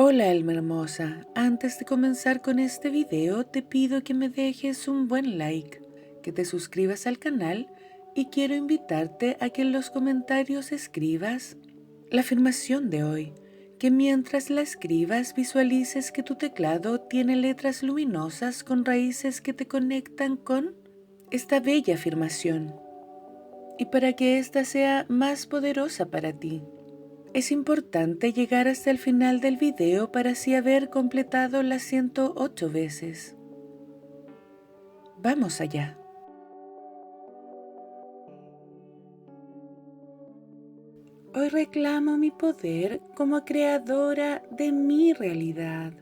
Hola alma hermosa, antes de comenzar con este video te pido que me dejes un buen like, que te suscribas al canal y quiero invitarte a que en los comentarios escribas la afirmación de hoy, que mientras la escribas visualices que tu teclado tiene letras luminosas con raíces que te conectan con esta bella afirmación. Y para que ésta sea más poderosa para ti, es importante llegar hasta el final del video para así haber completado las 108 veces. Vamos allá. Hoy reclamo mi poder como creadora de mi realidad.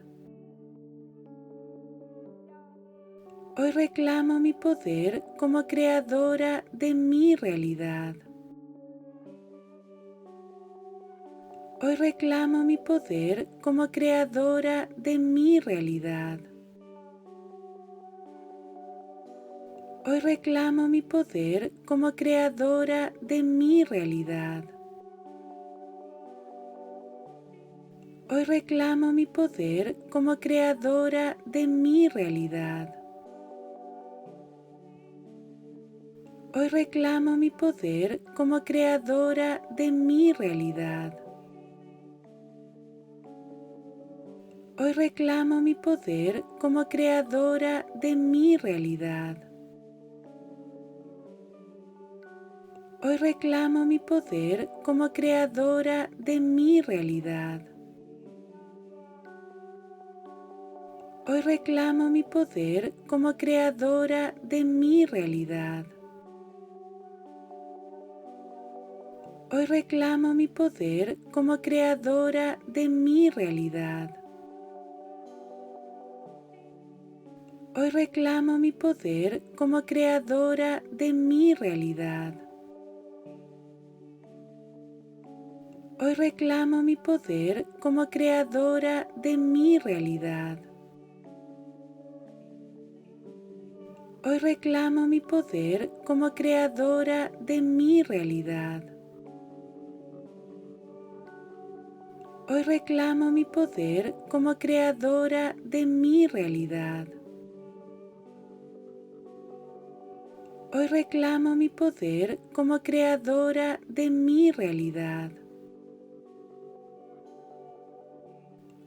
Hoy reclamo mi poder como creadora de mi realidad. Hoy reclamo mi poder como creadora de mi realidad. Hoy reclamo mi poder como creadora de mi realidad. Hoy reclamo mi poder como creadora de mi realidad. Hoy reclamo mi poder como creadora de mi realidad. Hoy reclamo mi poder como creadora de mi realidad. Hoy reclamo mi poder como creadora de mi realidad. Hoy reclamo mi poder como creadora de mi realidad. Hoy reclamo mi poder como creadora de mi realidad. Hoy reclamo mi poder como creadora de mi realidad. Hoy reclamo mi poder como creadora de mi realidad. Hoy reclamo mi poder como creadora de mi realidad. Hoy reclamo mi poder como creadora de mi realidad. Hoy reclamo mi poder como creadora de mi realidad.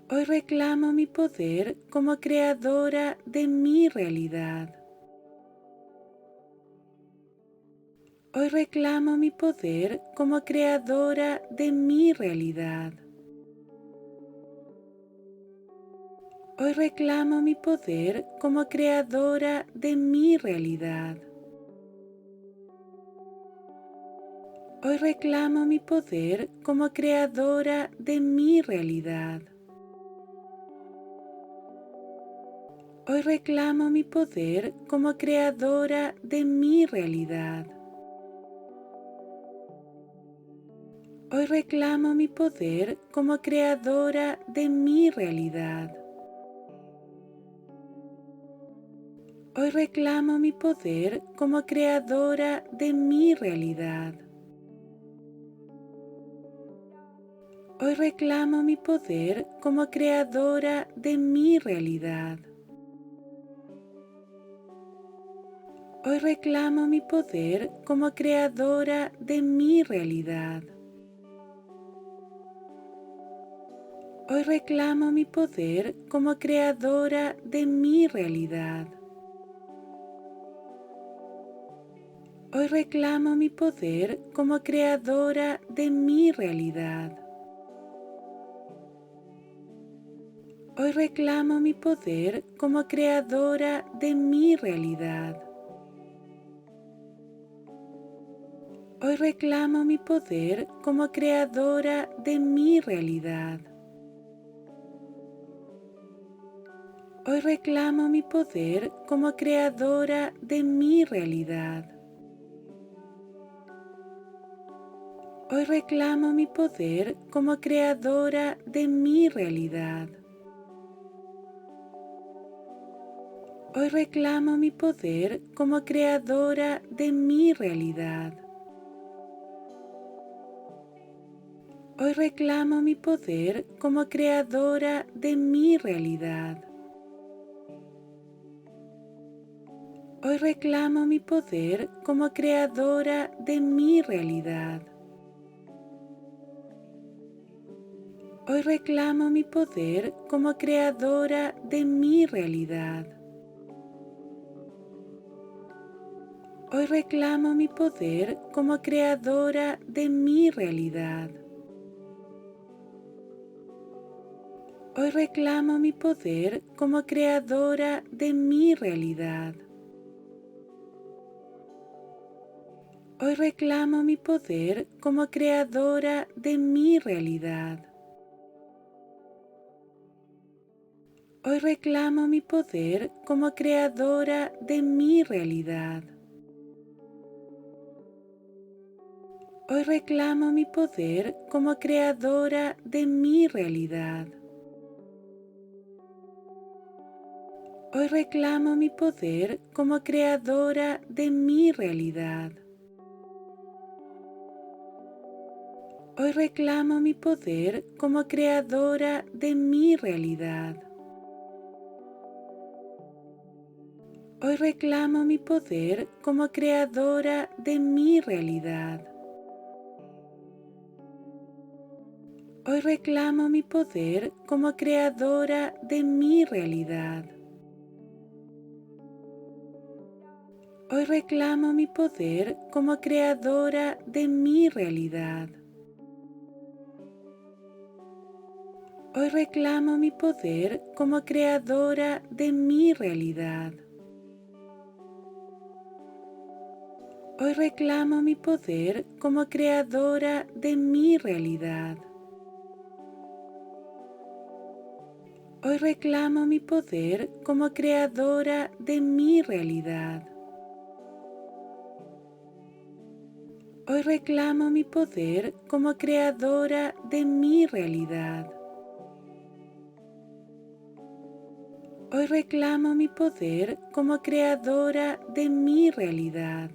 Hoy reclamo mi poder como creadora de mi realidad. Hoy reclamo mi poder como creadora de mi realidad. Hoy reclamo mi poder como creadora de mi realidad. Hoy reclamo mi poder como creadora de mi realidad. Hoy reclamo mi poder como creadora de mi realidad. Hoy reclamo mi poder como creadora de mi realidad. Hoy reclamo mi poder como creadora de mi realidad. Hoy reclamo mi poder como creadora de mi realidad. Hoy reclamo mi poder como creadora de mi realidad. Hoy reclamo mi poder como creadora de mi realidad. Hoy reclamo mi poder como creadora de mi realidad. Hoy reclamo mi poder como creadora de mi realidad. Hoy reclamo mi poder como creadora de mi realidad. Hoy reclamo mi poder como creadora de mi realidad. Hoy reclamo mi poder como creadora de mi realidad. Hoy reclamo mi poder como creadora de mi realidad. Hoy reclamo mi poder como creadora de mi realidad. Hoy reclamo mi poder como creadora de mi realidad. Hoy reclamo mi poder como creadora de mi realidad. Hoy reclamo mi poder como creadora de mi realidad. Hoy reclamo mi poder como creadora de mi realidad. Hoy reclamo mi poder como creadora de mi realidad. Hoy reclamo mi poder como creadora de mi realidad. Hoy reclamo mi poder como creadora de mi realidad. Hoy reclamo mi poder como creadora de mi realidad. Hoy reclamo mi poder como creadora de mi realidad. Hoy reclamo mi poder como creadora de mi realidad. Hoy reclamo mi poder como creadora de mi realidad. Hoy reclamo mi poder como creadora de mi realidad. Hoy reclamo mi poder como creadora de mi realidad. Hoy reclamo mi poder como creadora de mi realidad. Hoy reclamo mi poder como creadora de mi realidad. Hoy reclamo mi poder como creadora de mi realidad. Hoy reclamo mi poder como creadora de mi realidad.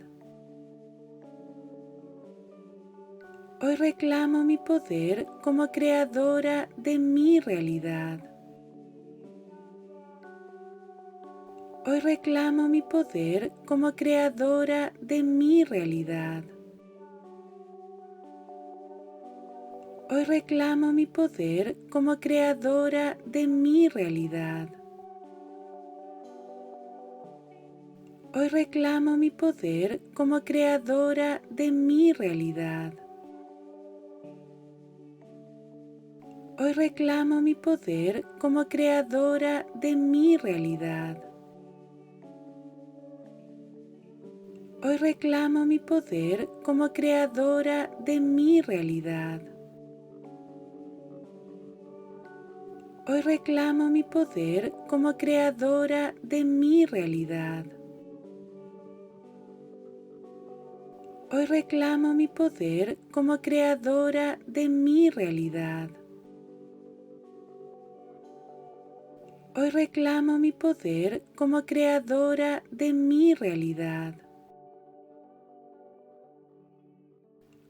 Hoy reclamo mi poder como creadora de mi realidad. Hoy reclamo mi poder como creadora de mi realidad. Hoy reclamo mi poder como creadora de mi realidad. Hoy reclamo mi poder como creadora de mi realidad. Hoy reclamo mi poder como creadora de mi realidad. Hoy reclamo mi poder como creadora de mi realidad. Hoy reclamo mi poder como creadora de mi realidad. Hoy reclamo mi poder como creadora de mi realidad. Hoy reclamo mi poder como creadora de mi realidad.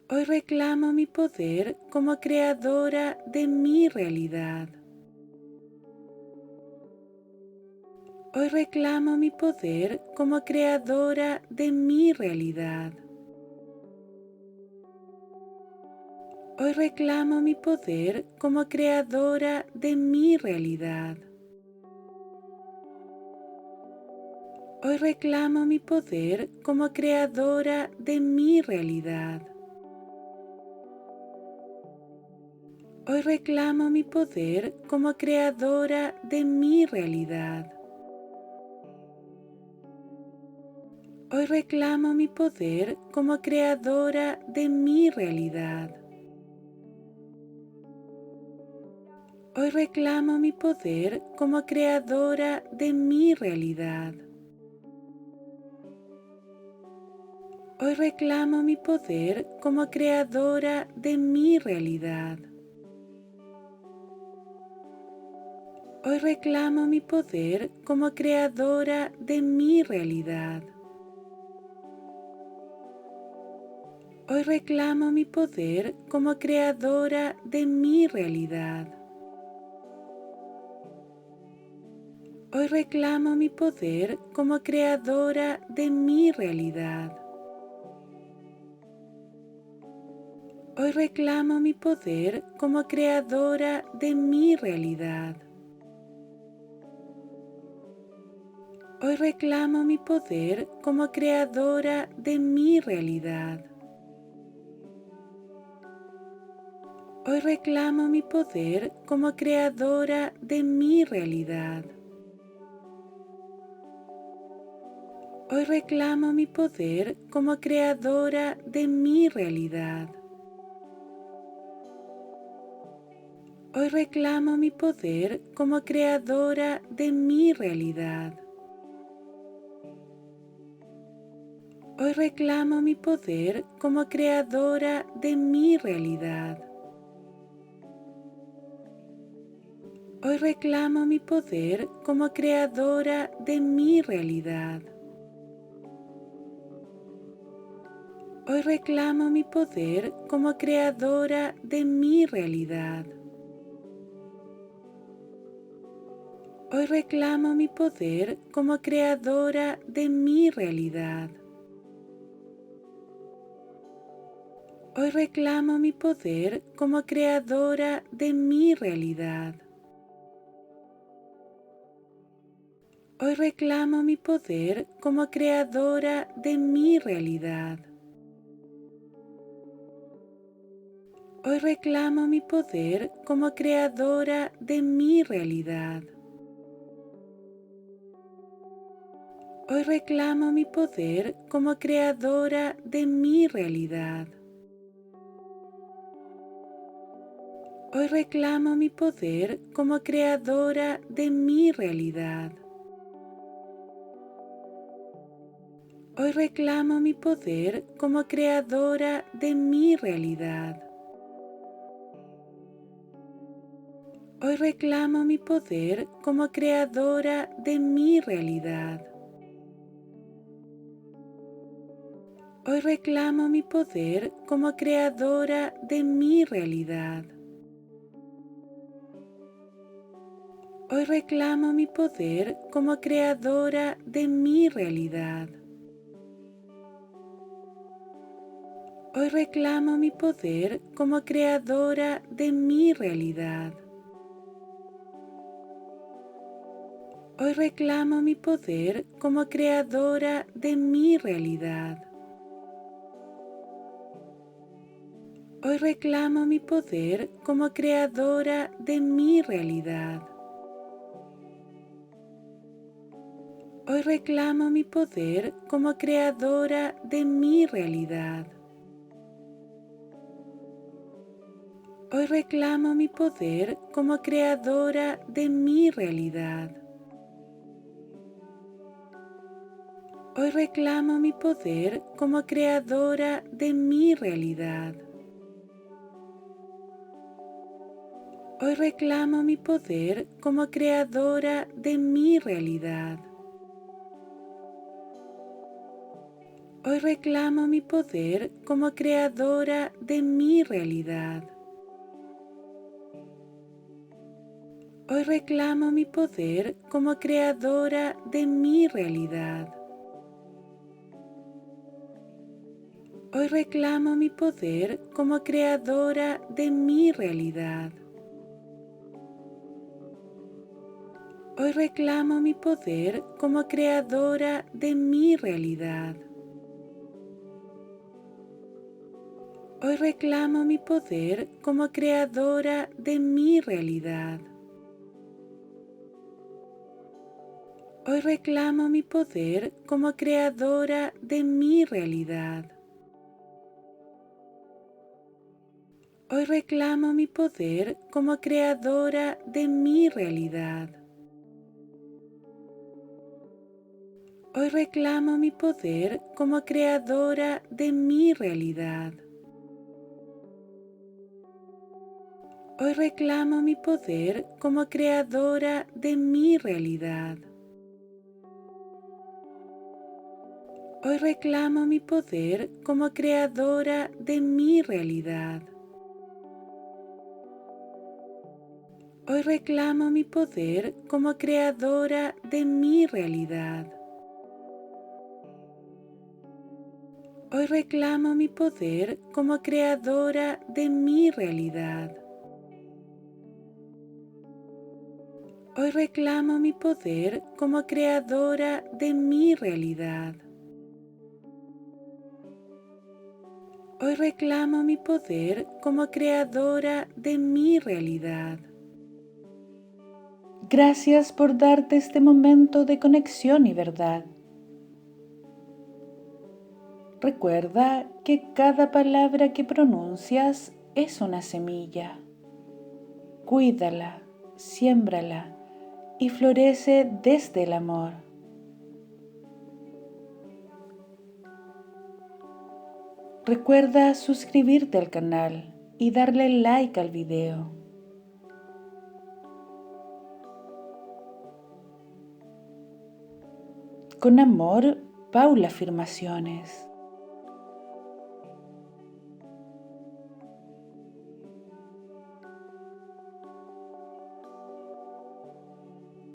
Hoy reclamo mi poder como creadora de mi realidad. Hoy reclamo mi poder como creadora de mi realidad. Hoy reclamo mi poder como creadora de mi realidad. Hoy reclamo mi poder como creadora de mi realidad. Hoy reclamo mi poder como creadora de mi realidad. Hoy reclamo mi poder como creadora de mi realidad. Hoy reclamo mi poder como creadora de mi realidad. Hoy reclamo mi poder como creadora de mi realidad. Hoy reclamo mi poder como creadora de mi realidad. Hoy reclamo mi poder como creadora de mi realidad. Hoy reclamo mi poder como creadora de mi realidad. Hoy reclamo mi poder como creadora de mi realidad. Hoy reclamo mi poder como creadora de mi realidad. Hoy reclamo mi poder como creadora de mi realidad. Hoy reclamo mi poder como creadora de mi realidad. Hoy reclamo mi poder como creadora de mi realidad. Hoy reclamo mi poder como creadora de mi realidad. Hoy reclamo mi poder como creadora de mi realidad. Hoy reclamo mi poder como creadora de mi realidad. Hoy reclamo mi poder como creadora de mi realidad. Hoy reclamo mi poder como creadora de mi realidad. Hoy reclamo mi poder como creadora de mi realidad. Hoy reclamo mi poder como creadora de mi realidad. Hoy reclamo mi poder como creadora de mi realidad. Hoy reclamo mi poder como creadora de mi realidad. Hoy reclamo mi poder como creadora de mi realidad. Hoy reclamo mi poder como creadora de mi realidad. Hoy reclamo mi poder como creadora de mi realidad. Hoy reclamo mi poder como creadora de mi realidad. Hoy reclamo mi poder como creadora de mi realidad. Hoy reclamo mi poder como creadora de mi realidad. Hoy reclamo mi poder como creadora de mi realidad. Hoy reclamo mi poder como creadora de mi realidad. Hoy reclamo mi poder como creadora de mi realidad. Hoy reclamo mi poder como creadora de mi realidad. Hoy reclamo mi poder como creadora de mi realidad. Hoy reclamo mi poder como creadora de mi realidad. Hoy reclamo mi poder como creadora de mi realidad. Hoy reclamo mi poder como creadora de mi realidad. Hoy reclamo mi poder como creadora de mi realidad. Hoy reclamo mi poder como creadora de mi realidad. Hoy reclamo mi poder como creadora de mi realidad. Hoy reclamo mi poder como creadora de mi realidad. Hoy reclamo mi poder como creadora de mi realidad. Hoy reclamo mi poder como creadora de mi realidad. Hoy reclamo mi poder como creadora de mi realidad. Hoy reclamo mi poder como creadora de mi realidad. Hoy reclamo mi poder como creadora de mi realidad. Hoy reclamo mi poder como creadora de mi realidad. Hoy reclamo mi poder como creadora de mi realidad. Gracias por darte este momento de conexión y verdad. Recuerda que cada palabra que pronuncias es una semilla. Cuídala, siémbrala y florece desde el amor. Recuerda suscribirte al canal y darle like al video. Con amor, Paula Afirmaciones.